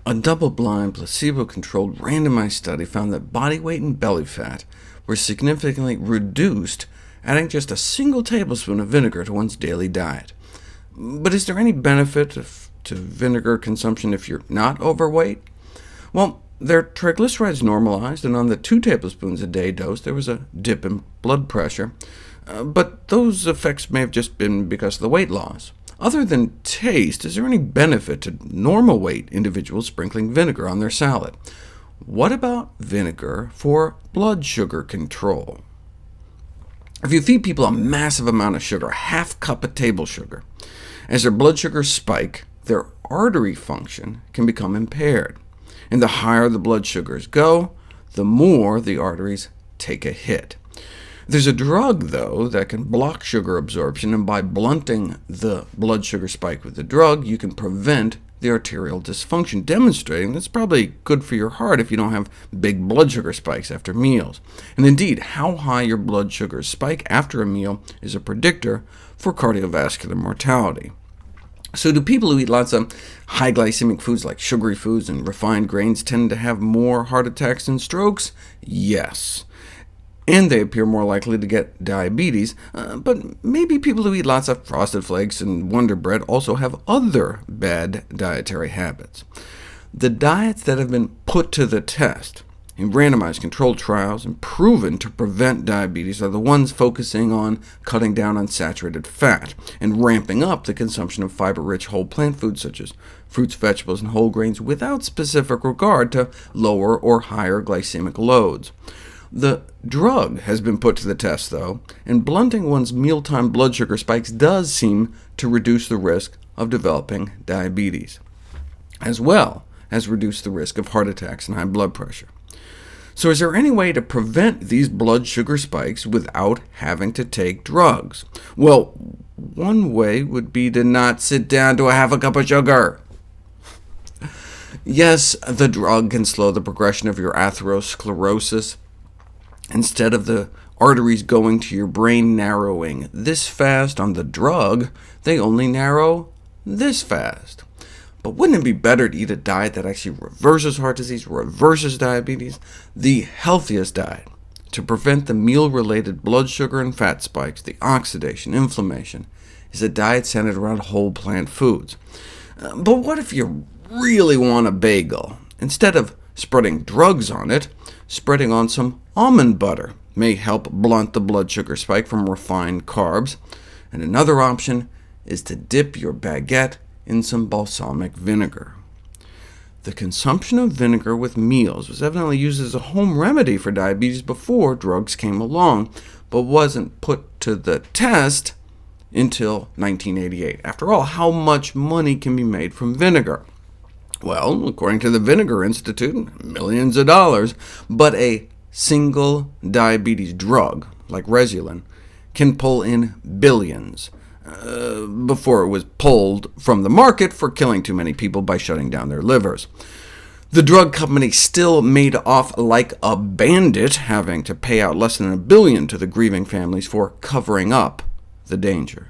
A double-blind, placebo-controlled, randomized study found that body weight and belly fat were significantly reduced adding just a single tablespoon of vinegar to one's daily diet. But is there any benefit to vinegar consumption if you're not overweight? Well, their triglycerides normalized, and on the 2 tablespoons a day dose there was a dip in blood pressure, but those effects may have just been because of the weight loss. Other than taste, is there any benefit to normal weight individuals sprinkling vinegar on their salad? What about vinegar for blood sugar control? If you feed people a massive amount of sugar, ½ cup of table sugar, as their blood sugars spike, their artery function can become impaired. And the higher the blood sugars go, the more the arteries take a hit. There's a drug, though, that can block sugar absorption, and by blunting the blood sugar spike with the drug, you can prevent the arterial dysfunction, demonstrating that's probably good for your heart if you don't have big blood sugar spikes after meals. And indeed, how high your blood sugars spike after a meal is a predictor for cardiovascular mortality. So do people who eat lots of high glycemic foods like sugary foods and refined grains tend to have more heart attacks and strokes? Yes. And they appear more likely to get diabetes, but maybe people who eat lots of Frosted Flakes and Wonder Bread also have other bad dietary habits. The diets that have been put to the test in randomized controlled trials and proven to prevent diabetes are the ones focusing on cutting down on saturated fat and ramping up the consumption of fiber-rich whole plant foods such as fruits, vegetables, and whole grains without specific regard to lower or higher glycemic loads. The drug has been put to the test, though, and blunting one's mealtime blood sugar spikes does seem to reduce the risk of developing diabetes, as well as reduce the risk of heart attacks and high blood pressure. So is there any way to prevent these blood sugar spikes without having to take drugs? Well, one way would be to not sit down to a ½ cup of sugar. Yes, the drug can slow the progression of your atherosclerosis. Instead of the arteries going to your brain narrowing this fast on the drug, they only narrow this fast. But wouldn't it be better to eat a diet that actually reverses heart disease, reverses diabetes? The healthiest diet to prevent the meal-related blood sugar and fat spikes, the oxidation, inflammation, is a diet centered around whole plant foods. But what if you really want a bagel? Instead of spreading drugs on it, spreading on some almond butter may help blunt the blood sugar spike from refined carbs. And another option is to dip your baguette in some balsamic vinegar. The consumption of vinegar with meals was evidently used as a home remedy for diabetes before drugs came along, but wasn't put to the test until 1988. After all, how much money can be made from vinegar? Well, according to the Vinegar Institute, millions of dollars, but a single diabetes drug, like Resulin, can pull in billions, before it was pulled from the market for killing too many people by shutting down their livers. The drug company still made off like a bandit, having to pay out less than $1 billion to the grieving families for covering up the danger.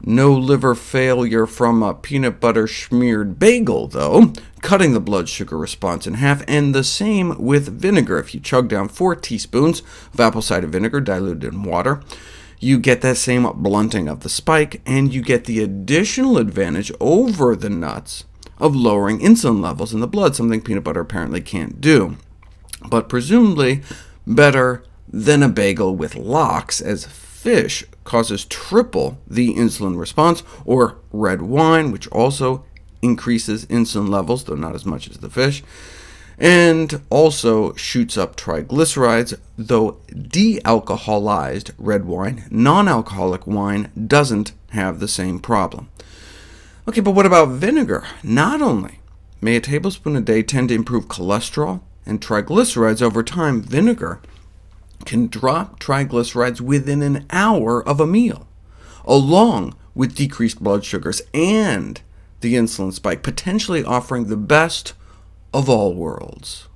No liver failure from a peanut butter smeared bagel, though, cutting the blood sugar response in half, and the same with vinegar. If you chug down 4 teaspoons of apple cider vinegar diluted in water, you get that same blunting of the spike, and you get the additional advantage over the nuts of lowering insulin levels in the blood, something peanut butter apparently can't do, but presumably better than a bagel with lox, as fish causes triple the insulin response, or red wine, which also increases insulin levels, though not as much as the fish, and also shoots up triglycerides, though de-alcoholized red wine, non-alcoholic wine, doesn't have the same problem. Okay, but what about vinegar? Not only may a tablespoon a day tend to improve cholesterol and triglycerides over time, vinegar can drop triglycerides within an hour of a meal, along with decreased blood sugars and the insulin spike, potentially offering the best of all worlds.